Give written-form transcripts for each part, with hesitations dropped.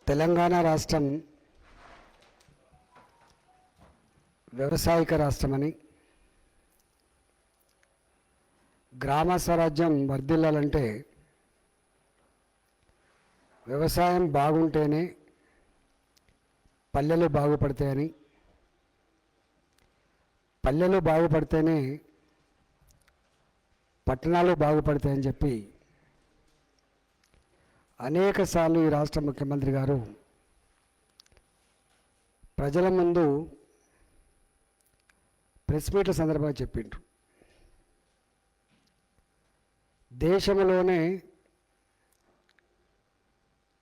తెలంగాణ రాష్ట్రం వ్యవసాయక రాష్ట్రమని, గ్రామ స్వరాజ్యం వర్ధిల్లాలంటే వ్యవసాయం బాగుంటేనే పల్లెలు బాగుపడతాయని, పల్లెలు బాగుపడితేనే పట్టణాలు బాగుపడతాయని చెప్పి అనేకసార్లు ఈ రాష్ట్ర ముఖ్యమంత్రి గారు ప్రజల ముందు ప్రెస్ మీట్ల సందర్భంగా చెప్పిండ్రు. దేశంలోనే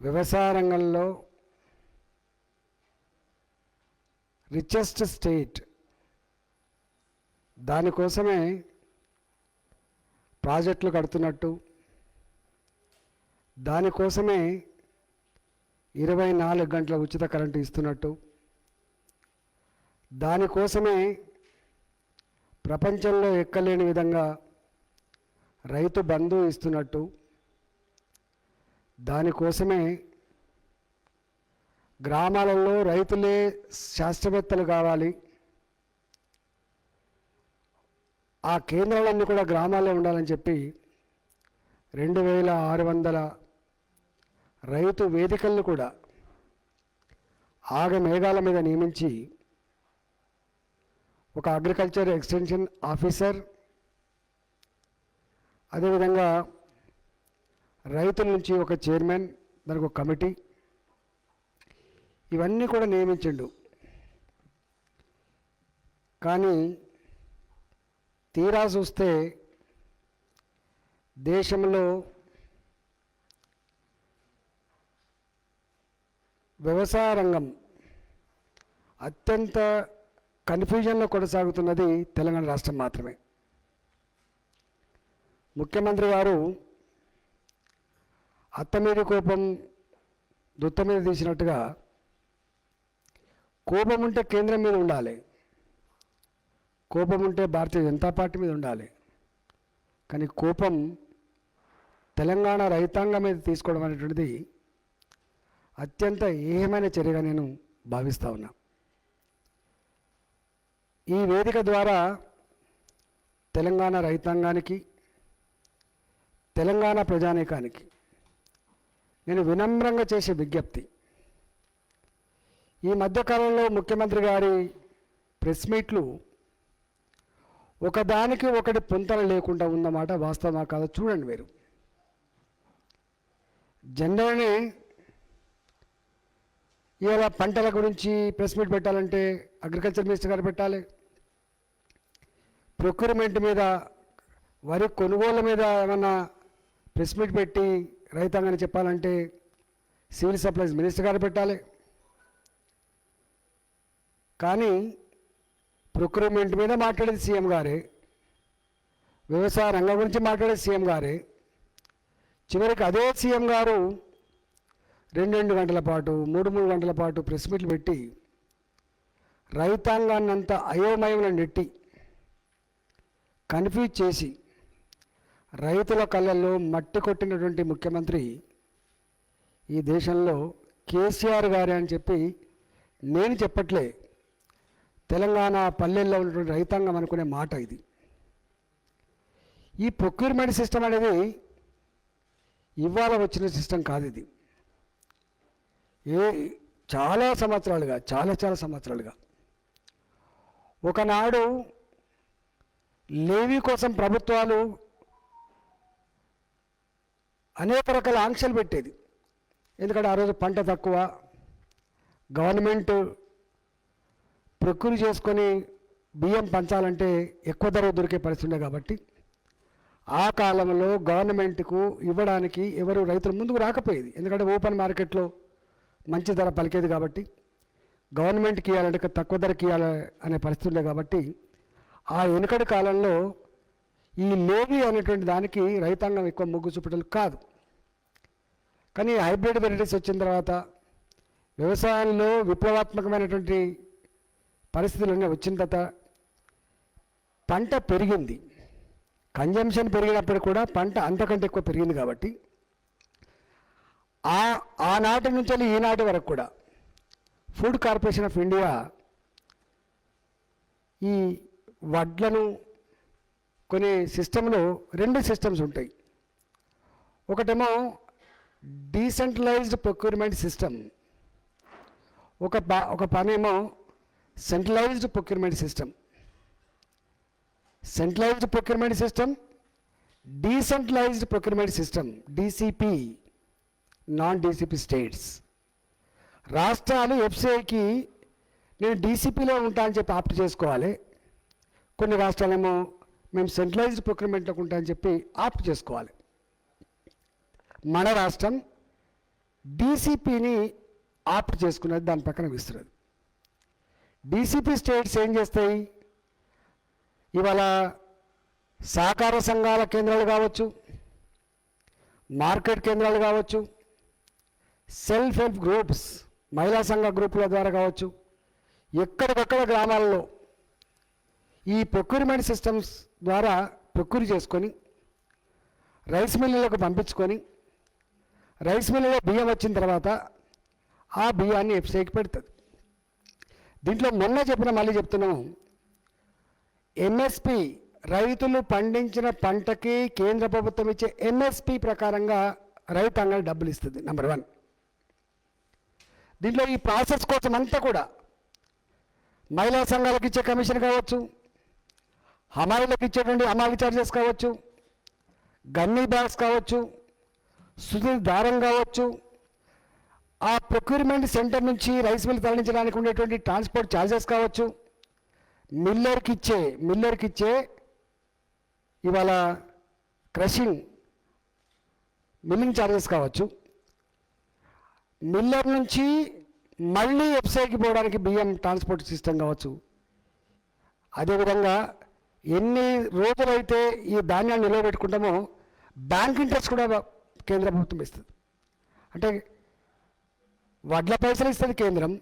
వ్యవసాయ రంగంలో రిచెస్ట్ స్టేట్, దానికోసమే ప్రాజెక్టులు కడుతున్నట్టు, దానికోసమే 24 గంటల ఉచిత కరెంటు ఇస్తున్నట్టు, దానికోసమే ప్రపంచంలో ఎక్కలేని విధంగా రైతు బంధు ఇస్తున్నట్టు, దానికోసమే గ్రామాలలో రైతులే శాస్త్రవేత్తలు కావాలి, ఆ కేంద్రాలన్నీ కూడా గ్రామాల్లో ఉండాలని చెప్పి 2600 రైతు వేదికలను కూడా ఆగమేఘాల మీద నియమించి ఒక అగ్రికల్చర్ ఎక్స్టెన్షన్ ఆఫీసర్, అదేవిధంగా రైతుల నుంచి ఒక చైర్మన్, దానికి ఒక కమిటీ, ఇవన్నీ కూడా నియమించిండు. కానీ తీరా చూస్తే దేశంలో వ్యవసాయ రంగం అత్యంత కన్ఫ్యూజన్లో కొనసాగుతున్నది తెలంగాణ రాష్ట్రం మాత్రమే. ముఖ్యమంత్రి గారు అత్త మీద కోపం దుత్త మీద తీసినట్టుగా, కోపం ఉంటే కేంద్రం మీద ఉండాలి, కోపం ఉంటే భారతీయ జనతా పార్టీ మీద ఉండాలి, కానీ కోపం తెలంగాణ రైతాంగం మీద తీసుకోవడం అనేటువంటిది అత్యంత ఏమైన చర్యగా నేను భావిస్తూ ఉన్నా. ఈ వేదిక ద్వారా తెలంగాణ రైతాంగానికి, తెలంగాణ ప్రజానీకానికి నేను వినమ్రంగా చేసే విజ్ఞప్తి, ఈ మధ్యకాలంలో ముఖ్యమంత్రి గారి ప్రెస్ మీట్లు ఒకదానికి ఒకటి పొంతన లేకుండా ఉన్నమాట వాస్తవమా కాదో చూడండి. మీరు జనరల్ని ఇలా పంటల గురించి ప్రెస్ మీట్ పెట్టాలంటే అగ్రికల్చర్ మినిస్టర్ గారు పెట్టాలి, ప్రొక్యూర్మెంట్ మీద, వరి కొనుగోలు మీద ఏమన్నా ప్రెస్ మీట్ పెట్టి రైతాంగాన్ని చెప్పాలంటే సివిల్ సప్లైస్ మినిస్టర్ గారు పెట్టాలి. కానీ ప్రొక్యూర్మెంట్ మీద మాట్లాడేది సీఎం గారే, వ్యవసాయ రంగం గురించి మాట్లాడేది సీఎం గారే, చివరికి అదే సీఎం గారు 2 గంటల పాటు 3 గంటల పాటు ప్రెస్ మీట్లు పెట్టి రైతాంగాన్నంతా అయోమయంలో నెట్టి కన్ఫ్యూజ్ చేసి రైతుల కళ్ళల్లో మట్టి కొట్టినటువంటి ముఖ్యమంత్రి ఈ దేశంలో కేసీఆర్ గారే అని చెప్పి నేను చెప్పట్లే, తెలంగాణ పల్లెల్లో ఉన్నటువంటి రైతాంగం అనుకునే మాట ఇది. ఈ ప్రొక్యూర్మెంట్ సిస్టమ్ అనేది ఇవాళ వచ్చిన సిస్టమ్ కాదు. ఇది చాలా సంవత్సరాలుగా ఒకనాడు లేవీ కోసం ప్రభుత్వాలు అనేక రకాల ఆంక్షలు పెట్టేది. ఎందుకంటే ఆ రోజు పంట తక్కువ, గవర్నమెంట్ ప్రొక్యూర్ చేసుకొని బియ్యం పంచాలంటే ఎక్కువ ధర దొరికే పరిస్థితి ఉండే కాబట్టి ఆ కాలంలో గవర్నమెంట్కు ఇవ్వడానికి ఎవరు రైతులు ముందుకు రాకపోయేది. ఎందుకంటే ఓపెన్ మార్కెట్లో మంచి ధర పలికేది కాబట్టి గవర్నమెంట్కి ఇవ్వాలంటే తక్కువ ధరకి ఇవ్వాలి అనే పరిస్థితి ఉండే కాబట్టి ఆ వెనుకటి కాలంలో ఈ లేవీ అనేటువంటి దానికి రైతాంగం ఎక్కువ మొగ్గు చూపటం కాదు. కానీ హైబ్రిడ్ వెరైటీస్ వచ్చిన తర్వాత వ్యవసాయంలో విప్లవాత్మకమైనటువంటి పరిస్థితులన్నీ వచ్చిన తర్వాత పంట పెరిగింది, కన్జంప్షన్ పెరిగినప్పుడు కూడా పంట అంతకంటే ఎక్కువ పెరిగింది కాబట్టి ఆనాటి నుంచి ఈనాటి వరకు కూడా ఫుడ్ కార్పొరేషన్ ఆఫ్ ఇండియా ఈ వడ్లను కొనే సిస్టంలో 2 సిస్టమ్స్ ఉంటాయి. ఒకటేమో డీసెంట్రలైజ్డ్ ప్రొక్యూర్మెంట్ సిస్టమ్, ఒక పనేమో centralised procurement system. Centralised procurement system, decentralised procurement system, DCP, non DCP states. రాష్ట్రాలు ఎఫ్సిఐకి నేను డీసీపీలో ఉంటా అని చెప్పి ఆప్ట్ చేసుకోవాలి. కొన్ని రాష్ట్రాలేమో మేము సెంట్రలైజ్డ్ ప్రొక్యూర్మెంట్లోకి ఉంటా అని చెప్పి ఆప్ట్ చేసుకోవాలి. మన రాష్ట్రం డీసీపీని ఆప్ట్ చేసుకున్నది, దాని పక్కన ఇస్తున్నది. డీసీపీ స్టేట్స్ ఏం చేస్తాయి? ఇవాళ సహకార సంఘాల కేంద్రాలు కావచ్చు, మార్కెట్ కేంద్రాలు కావచ్చు, సెల్ఫ్ హెల్ప్ గ్రూప్స్, మహిళా సంఘ గ్రూపుల ద్వారా కావచ్చు, ఎక్కడికక్కడ గ్రామాల్లో ఈ ప్రొక్యూర్మెంట్ సిస్టమ్స్ ద్వారా ప్రొక్యూర్ చేసుకొని రైస్ మిల్లులకు పంపించుకొని రైస్ మిల్లులో బియ్యం వచ్చిన తర్వాత ఆ బియ్యాన్ని ఎఫ్సిఐకి పెడుతుంది. దీంట్లో మొన్న చెప్పిన మళ్ళీ చెప్తున్నాము, ఎంఎస్పి రైతులు పండించిన పంటకి కేంద్ర ప్రభుత్వం ఇచ్చే ఎంఎస్పి ప్రకారంగా రైతాంగానికి డబ్బులు ఇస్తుంది. నెంబర్ 1. దీంట్లో ఈ ప్రాసెస్ కోసం అంతా కూడా మహిళా సంఘాలకు ఇచ్చే కమిషన్ కావచ్చు, హమాలీలకు ఇచ్చేటువంటి హమాలీ ఛార్జెస్ కావచ్చు, గన్నీ బ్యాగ్స్ కావచ్చు, సుదీర్ దారం కావచ్చు, ఆ ప్రొక్యూర్మెంట్ సెంటర్ నుంచి రైస్ మిల్ తరలించడానికి ఉండేటువంటి ట్రాన్స్పోర్ట్ ఛార్జెస్ కావచ్చు, మిల్లర్కి ఇచ్చే ఇవాళ మిల్లింగ్ ఛార్జెస్ కావచ్చు, మిల్లర్ నుంచి మళ్ళీ ఎఫ్సిఐకి పోవడానికి బియ్యం ట్రాన్స్పోర్ట్ సిస్టమ్ కావచ్చు. అదేవిధంగా ఎన్ని రోజులైతే ఈ ధాన్యాన్ని నిలవబెట్టుకుంటామో బ్యాంక్ ఇంట్రెస్ట్ కూడా కేంద్ర ప్రభుత్వం ఇస్తుంది. అంటే వడ్ల పైసలు ఇస్తుంది కేంద్రం,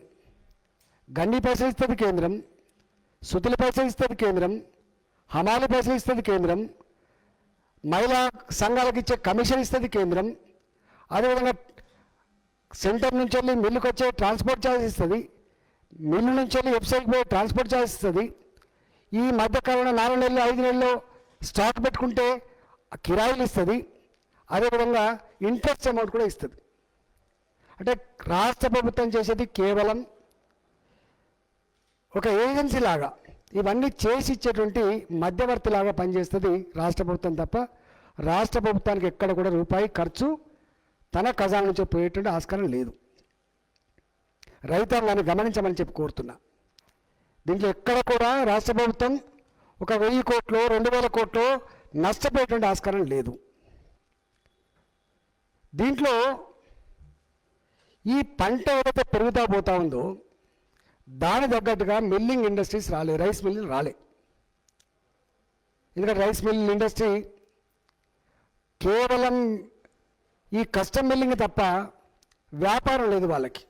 గండి పైసలు ఇస్తుంది కేంద్రం, సుతుల పైసలు ఇస్తుంది కేంద్రం, హమాలి పైసలు ఇస్తుంది కేంద్రం, మహిళా సంఘాలకు ఇచ్చే కమిషన్ ఇస్తుంది కేంద్రం. అదేవిధంగా సెంటర్ నుంచి వెళ్ళి మిల్లుకి వచ్చే ట్రాన్స్పోర్ట్ ఛార్జెస్ ఇస్తుంది, మిల్లు నుంచి వెళ్ళి వెబ్సైట్కి పోయి ట్రాన్స్పోర్ట్ ఛార్జెస్ ఇస్తుంది. ఈ మధ్యకాలంలో 4 నెలలు 5 నెలల్లో స్టాక్ పెట్టుకుంటే కిరాయిలు ఇస్తుంది. అదేవిధంగా ఇంట్రెస్ట్ అమౌంట్ కూడా ఇస్తుంది. అంటే రాష్ట్ర ప్రభుత్వం చేసేది కేవలం ఒక ఏజెన్సీ లాగా ఇవన్నీ చేసి ఇచ్చేటువంటి మధ్యవర్తిలాగా పనిచేస్తుంది రాష్ట్ర ప్రభుత్వం తప్ప రాష్ట్ర ప్రభుత్వానికి ఎక్కడ కూడా రూపాయి ఖర్చు తన ఖజానా నుంచి పోయేటువంటి ఆస్కారం లేదు. రైతాంగాన్ని గమనించమని చెప్పి కోరుతున్నా. దీంట్లో ఎక్కడ కూడా రాష్ట్ర ప్రభుత్వం ఒక 1000 కోట్లు 2000 కోట్లు నష్టపోయేటువంటి ఆస్కారం లేదు. దీంట్లో ఈ పంట ఏదైతే పెరుగుతా పోతా ఉందో దాని తగ్గట్టుగా మిల్లింగ్ ఇండస్ట్రీస్ రాలే, రైస్ మిల్లులు రాలే. ఎందుకంటే రైస్ మిల్ ఇండస్ట్రీ కేవలం ఈ కస్టమ్ మిల్లింగ్ తప్ప వ్యాపారం లేదు వాళ్ళకి.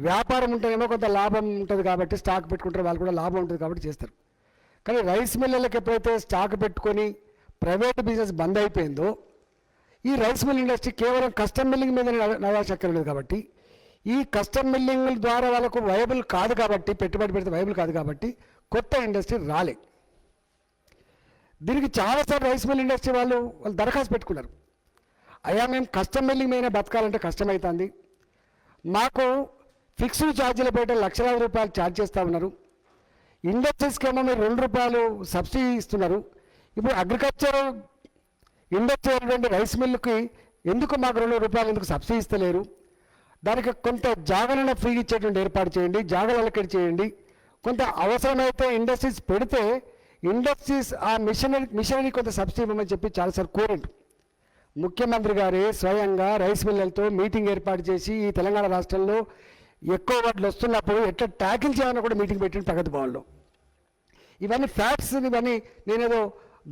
వ్యాపారం ఉంటేనేమో కొంత లాభం ఉంటుంది కాబట్టి స్టాక్ పెట్టుకుంటారు, వాళ్ళు కూడా లాభం ఉంటుంది కాబట్టి చేస్తారు. కానీ రైస్ మిల్లులకు ఎప్పుడైతే స్టాక్ పెట్టుకొని ప్రైవేట్ బిజినెస్ బంద్ అయిపోయిందో ఈ రైస్ మిల్ ఇండస్ట్రీ కేవలం కస్టమ్ మిల్లింగ్ మీద నడవశక్కర్లేదు కాబట్టి ఈ కస్టమ్ మిల్లింగ్ ద్వారా వాళ్ళకు వైబుల్ కాదు కాబట్టి, పెట్టుబడి పెడితే వైబుల్ కాదు కాబట్టి కొత్త ఇండస్ట్రీ రాలే. దీనికి చాలాసార్లు రైస్ మిల్ ఇండస్ట్రీ వాళ్ళు దరఖాస్తు పెట్టుకున్నారు. అయ్యా మేము కస్టమ్ మిల్లింగ్ మీద బతకాలంటే కష్టమవుతుంది, మాకు ఫిక్స్డ్ ఛార్జీల పేట లక్షలాది రూపాయలు ఛార్జ్ చేస్తూ ఉన్నారు, ఇండస్ట్రీస్కి ఏమో మీరు ₹2 సబ్సిడీ ఇస్తున్నారు, ఇప్పుడు అగ్రికల్చర్ ఇండస్ట్రీ అయినటువంటి రైస్ మిల్లుకి ఎందుకు మాకు ₹2 ఎందుకు సబ్సిడీ ఇస్తలేరు, దానికి కొంత జాగాలను ఫ్రీ ఇచ్చేటువంటి ఏర్పాటు చేయండి, జాగాలు అలకేట్ చేయండి, కొంత అవసరమైతే ఇండస్ట్రీస్ పెడితే ఇండస్ట్రీస్ ఆ మిషనరీ కొంత సబ్సిడీ ఇవ్వమని చెప్పి చాలాసార్లు కోరండి. ముఖ్యమంత్రి గారే స్వయంగా రైస్ మిల్లలతో మీటింగ్ ఏర్పాటు చేసి ఈ తెలంగాణ రాష్ట్రంలో ఎక్కువ వడ్లు వస్తున్నప్పుడు ఎట్లా ట్యాకిల్ చేయాలని కూడా మీటింగ్ పెట్టింది ప్రగతి భవన్లో. ఇవన్నీ ఫ్యాక్ట్స్, ఇవన్నీ నేనేదో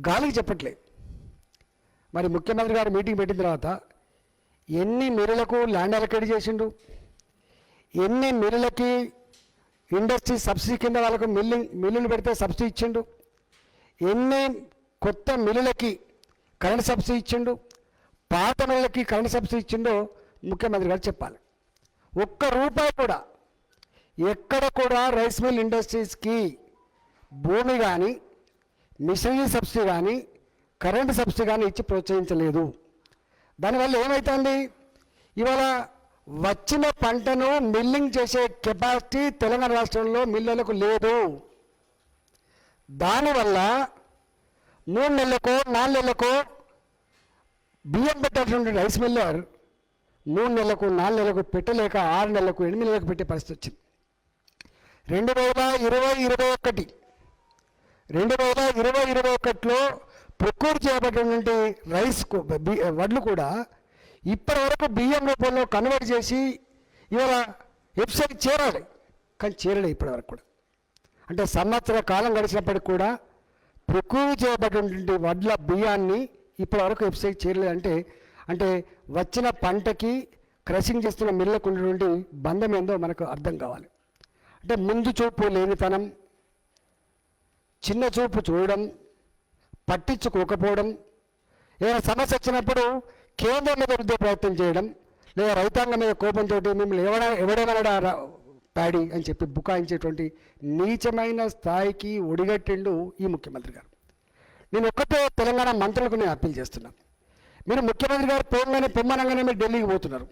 గాలికి చెప్పట్లే. మరి ముఖ్యమంత్రి గారు మీటింగ్ పెట్టిన తర్వాత ఎన్ని మిల్లులకు ల్యాండ్ అలకేట్ చేసిండు, ఎన్ని మిల్లులకి ఇండస్ట్రీ సబ్సిడీ కింద వాళ్ళకు మిల్లులు పెడితే సబ్సిడీ ఇచ్చిండు, ఎన్ని కొత్త మిల్లులకి కరెంట్ సబ్సిడీ ఇచ్చిండు, పాత మిల్లులకి కరెంట్ సబ్సిడీ ఇచ్చిండో ముఖ్యమంత్రి గారు చెప్పాలి. ఒక్క రూపాయి కూడా ఎక్కడ కూడా రైస్ మిల్ ఇండస్ట్రీస్కి భూమి కానీ, మిషనరీ సబ్సిడీ కానీ, కరెంటు సబ్సిడీ కానీ ఇచ్చి ప్రోత్సహించలేదు. దానివల్ల ఏమవుతుంది, ఇవాళ వచ్చిన పంటను మిల్లింగ్ చేసే కెపాసిటీ తెలంగాణ రాష్ట్రంలో మిల్లులకు లేదు. దానివల్ల 3 నెలలకో 4 నెలలకో బియ్యం పెట్టాల్సిన రైస్ మిల్లర్ 3 నెలలకు 4 నెలలకు పెట్టలేక 6 నెలలకు 8 నెలలకు పెట్టే పరిస్థితి వచ్చింది. 2020-21లో ప్రొక్యూర్ చేయబడినటువంటి వడ్లు కూడా ఇప్పటి వరకు బియ్యం రూపంలో కన్వర్ట్ చేసి ఇవాళ వెబ్సైట్ చేరాలి, కానీ చేరలే ఇప్పటి వరకు కూడా. అంటే సంవత్సర కాలం గడిచినప్పటికి కూడా ప్రొక్యూర్ చేయబడినటువంటి వడ్ల బియ్యాన్ని ఇప్పటి వరకు వెబ్సైట్ చేరలేదు. అంటే వచ్చిన పంటకి క్రషింగ్ చేస్తున్న మిల్లకు ఉన్నటువంటి బంధం ఏందో మనకు అర్థం కావాలి. అంటే ముందు చూపు లేనితనం, చిన్న చూపు చూడడం, పట్టించుకోకపోవడం, ఏదైనా సమస్య వచ్చినప్పుడు కేంద్రం మీద రుద్దే ప్రయత్నం చేయడం, లేదా రైతాంగం మీద కోపంతో మిమ్మల్ని ఎవడేమన్నాడా ప్యాడీ అని చెప్పి బుకాయించేటువంటి నీచమైన స్థాయికి ఒడిగట్టిండు ఈ ముఖ్యమంత్రి గారు. నేను ఒక్కటే తెలంగాణ మంత్రులకు నేను అప్పీల్ చేస్తున్నాను. మీరు ముఖ్యమంత్రి గారు పొమ్మనంగానే మీరు ఢిల్లీకి పోతున్నారు.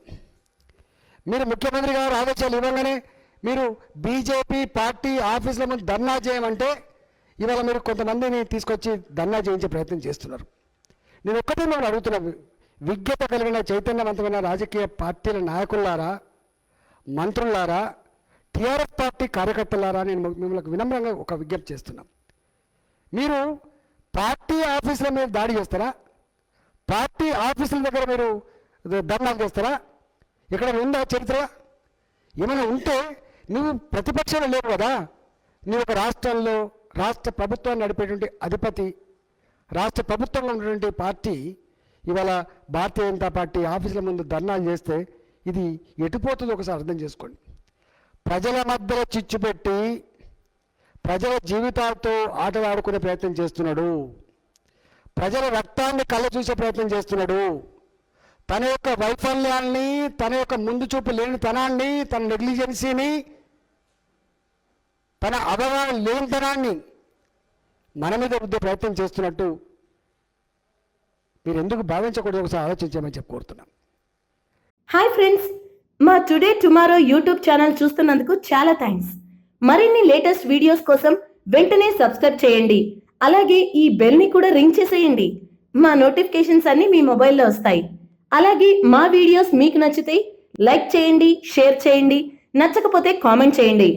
మీరు ముఖ్యమంత్రి గారు ఆదేశాలు ఇవ్వగానే మీరు బీజేపీ పార్టీ ఆఫీసుల ముందు ధర్నా చేయమంటే ఇవాళ మీరు కొంతమందిని తీసుకొచ్చి ధర్నా చేయించే ప్రయత్నం చేస్తున్నారు. నేను ఒక్కటే మిమ్మల్ని అడుగుతున్నాను, విజ్ఞత కలిగిన చైతన్యవంతమైన రాజకీయ పార్టీల నాయకులారా, మంత్రులారా, టీఆర్ఎస్ పార్టీ కార్యకర్తలారా, నేను మిమ్మల్ని వినమ్రంగా ఒక విజ్ఞప్తి చేస్తున్నాం. మీరు పార్టీ ఆఫీసుల మీద దాడి చేస్తారా? పార్టీ ఆఫీసుల దగ్గర మీరు ధర్నాలు చేస్తారా? ఇక్కడ ఉందా చరిత్ర? ఏమైనా ఉంటే నువ్వు ప్రతిపక్షంలో లేవు కదా. నువ్వు ఒక రాష్ట్రంలో రాష్ట్ర ప్రభుత్వాన్ని నడిపేటువంటి అధిపతి, రాష్ట్ర ప్రభుత్వంలో ఉన్నటువంటి పార్టీ ఇవాళ భారతీయ జనతా పార్టీ ఆఫీసుల ముందు ధర్నాలు చేస్తే ఇది ఎటుపోతుందో ఒకసారి అర్థం చేసుకోండి. ప్రజల మధ్యలో చిచ్చు పెట్టి ప్రజల జీవితాలతో ఆటలాడుకునే ప్రయత్నం చేస్తున్నాడు. ప్రజల రక్తాన్ని కళ్ళ చూసే ప్రయత్నం చేస్తున్నాడు. తన యొక్క వైఫల్యాన్ని, తన యొక్క ముందు చూపు లేనితనాన్ని, తన నెగ్లిజెన్సీని, తన అవగాహన లేనితనాన్ని మన మీద రుద్దే ప్రయత్నం చేస్తున్నట్టు మీరు ఎందుకు భావించకూడదు ఒకసారి ఆలోచించామని చెప్పి కోరుతున్నాం. హాయ్ ఫ్రెండ్స్, మా టుడే టుమారో యూట్యూబ్ ఛానల్ చూస్తున్నందుకు చాలా థ్యాంక్స్. మరిన్ని లేటెస్ట్ వీడియోస్ కోసం వెంటనే సబ్స్క్రైబ్ చేయండి. అలాగే ఈ బెల్ని కూడా రింగ్ చేసేయండి. మా నోటిఫికేషన్స్ అన్ని మీ మొబైల్లో వస్తాయి. అలాగే మా వీడియోస్ మీకు నచ్చితే లైక్ చేయండి, షేర్ చేయండి, నచ్చకపోతే కామెంట్ చేయండి.